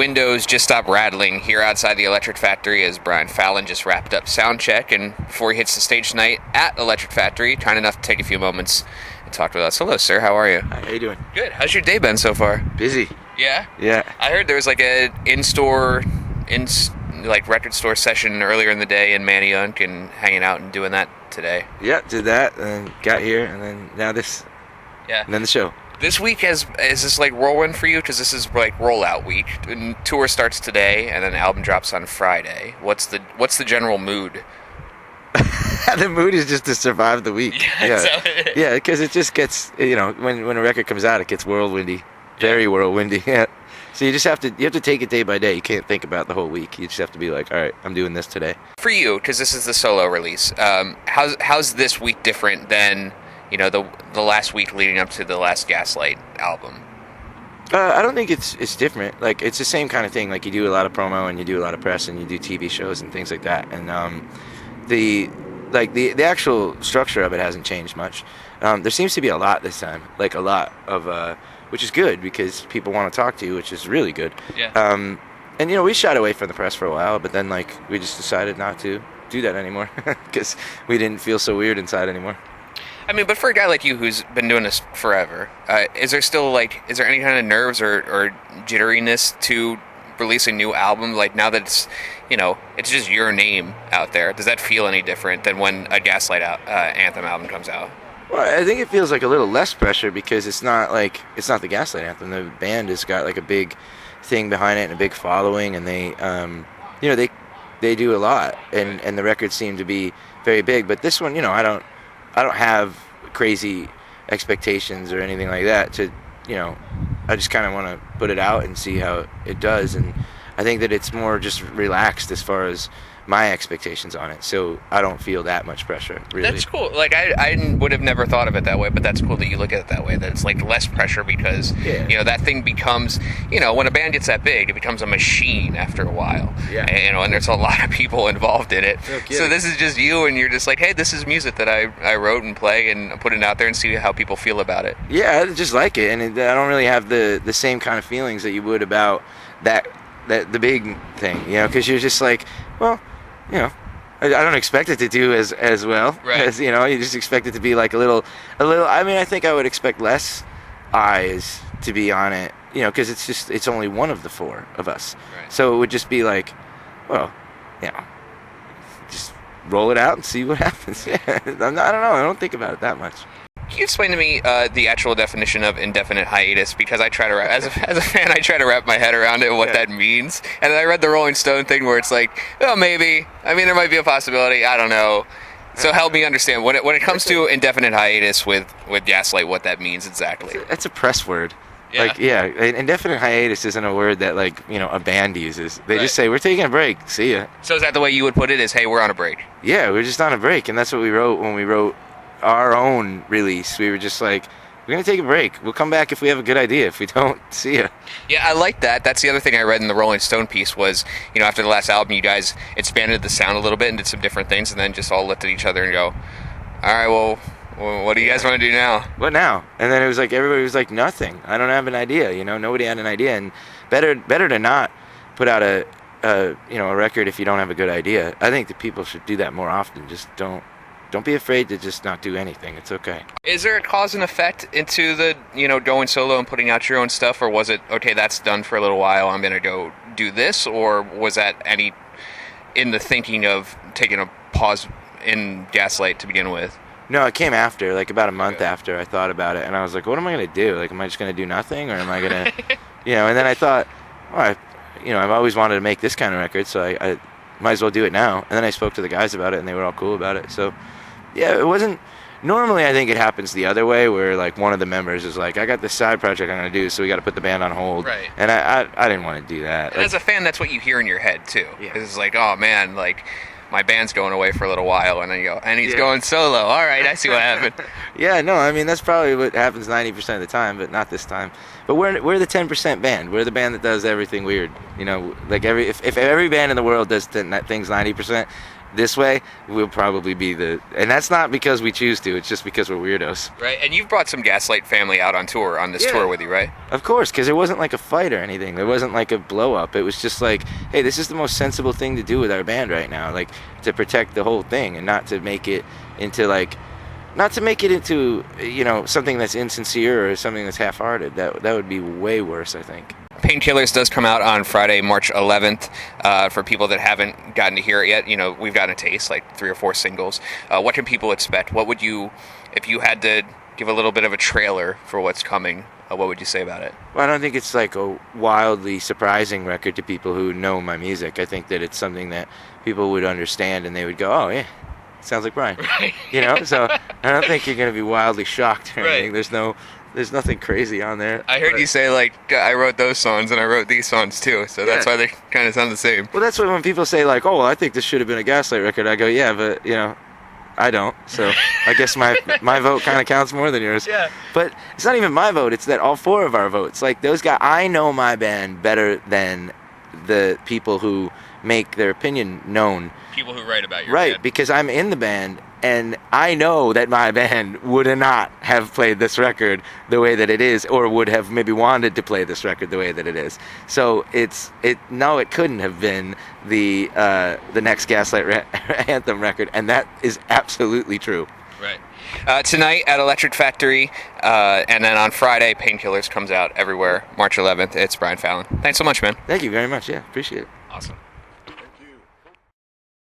windows just stop rattling here outside the Electric Factory as Brian Fallon just wrapped up sound check, and before he hits the stage tonight at Electric Factory, kind enough to take a few moments and talk with us. Hello, sir. How are you? Hi, how you doing? Good. How's your day been so far? Busy. Yeah? Yeah. I heard there was like a record store session earlier in the day in Manayunk and hanging out and doing that today. Yeah, did that and got here, and then now this. Yeah. And then the show. This week is this like whirlwind for you? Because this is like rollout week. And tour starts today, and then the album drops on Friday. What's the general mood? The mood is just to survive the week. Yeah, because it just gets, when a record comes out, it gets whirlwindy, very whirlwindy. Yeah. So you have to take it day by day. You can't think about the whole week. You just have to be like, all right, I'm doing this today. For you, because this is the solo release, how's this week different than the last week leading up to the last Gaslight album? I don't think it's different. Like, it's the same kind of thing. Like, you do a lot of promo and you do a lot of press and you do TV shows and things like that. And the actual structure of it hasn't changed much. There seems to be a lot this time, like a lot of, which is good because people want to talk to you, which is really good. Yeah. And we shied away from the press for a while, but then we just decided not to do that anymore because we didn't feel so weird inside anymore. I mean, but for a guy like you who's been doing this forever, is there any kind of nerves or jitteriness to release a new album? Like, now that it's just your name out there, does that feel any different than when a Gaslight Anthem album comes out? Well, I think it feels like a little less pressure because it's not the Gaslight Anthem. The band has got like a big thing behind it and a big following, and they do a lot, and the records seem to be very big. But this one, I don't have crazy expectations or anything like that. I just kind of want to put it out and see how it does, and I think that it's more just relaxed as far as my expectations on it, so I don't feel that much pressure, really. That's cool. Like, I would have never thought of it that way, but that's cool that you look at it that way, that it's like less pressure because, that thing becomes, when a band gets that big, it becomes a machine after a while. Yeah. And there's a lot of people involved in it. Okay. So this is just you, and you're just like, hey, this is music that I wrote and play, and I'm putting it out there and see how people feel about it. Yeah, I just like it, and I don't really have the same kind of feelings that you would about the big thing, because you're just like, well, I don't expect it to do as well, right. As, you just expect it to be like a little, I mean, I think I would expect less eyes to be on it, because it's only one of the four of us. Right. So it would just be like, well, just roll it out and see what happens. Yeah. I don't know. I don't think about it that much. Can you explain to me the actual definition of indefinite hiatus? Because I try to as a fan, I try to wrap my head around it, what that means. And then I read the Rolling Stone thing where it's like, oh, maybe. I mean, there might be a possibility. I don't know. So help me understand when it comes to indefinite hiatus with Gaslight, what that means exactly. It's a press word. Yeah. Indefinite hiatus isn't a word that a band uses. They just say, we're taking a break. See ya. So is that the way you would put it? Is, hey, we're on a break? Yeah, we're just on a break, and that's what we wrote when we wrote our own release. We were just like, we're gonna take a break. We'll come back if we have a good idea. If we don't, see ya. Yeah, I like that. That's the other thing I read in the Rolling Stone piece was, after the last album, you guys expanded the sound a little bit and did some different things, and then just all looked at each other and go, all right, well, what do you guys want to do now? What now? And then it was like everybody was like, nothing. I don't have an idea. Nobody had an idea, and better to not put out a record if you don't have a good idea. I think that people should do that more often. Just don't be afraid to just not do anything. It's okay. Is there a cause and effect into the, going solo and putting out your own stuff, or was it, okay, that's done for a little while, I'm going to go do this, or was that any in the thinking of taking a pause in Gaslight to begin with? No, it came after, like about a month after I thought about it, and I was like, what am I going to do? Like, am I just going to do nothing, or am I going to, and then I thought, I've always wanted to make this kind of record, so I might as well do it now. And then I spoke to the guys about it, and they were all cool about it. So, yeah, it wasn't. Normally, I think it happens the other way, where like one of the members is like, "I got this side project I'm going to do, so we got to put the band on hold." Right. And I didn't want to do that. And as a fan, that's what you hear in your head too. Yeah. It's like, oh man, like my band's going away for a little while, and then you go, and he's going solo. All right, I see what happened. Yeah, no, I mean that's probably what happens 90% of the time, but not this time. But we're the 10% band. We're the band that does everything weird. Like if every band in the world does things 90%, this way, we'll probably be and that's not because we choose to, it's just because we're weirdos. Right, and you've brought some Gaslight family out on this tour with you, right? Of course, because it wasn't like a fight or anything. It wasn't like a blow up. It was just like, hey, this is the most sensible thing to do with our band right now, like to protect the whole thing and not to make it into something that's insincere or something that's half-hearted. That would be way worse, I think. Painkillers does come out on Friday, March 11th. For people that haven't gotten to hear it yet, we've gotten a taste, like 3 or 4 singles. What can people expect? What would you, if you had to give a little bit of a trailer for what's coming, what would you say about it? Well, I don't think it's like a wildly surprising record to people who know my music. I think that it's something that people would understand and they would go, oh, yeah, sounds like Brian. Right. So I don't think you're going to be wildly shocked or anything. There's nothing crazy on there. I heard you say, like, I wrote those songs and I wrote these songs too, so that's why they kind of sound the same. Well, that's when people say, like, oh, well, I think this should have been a Gaslight record. I go, yeah, but, I don't. So I guess my vote kind of counts more than yours. Yeah. But it's not even my vote. It's that all 4 of our votes. Like, those guys, I know my band better than the people who make their opinion known. People who write about your band. Right, because I'm in the band, and I know that my band would not have played this record the way that it is, or would have maybe wanted to play this record the way that it is. So it couldn't have been the next Gaslight Anthem record, and that is absolutely true. Right. Tonight at Electric Factory, and then on Friday, Painkillers comes out everywhere, March 11th. It's Brian Fallon. Thanks so much, man. Thank you very much. Yeah, appreciate it. Awesome.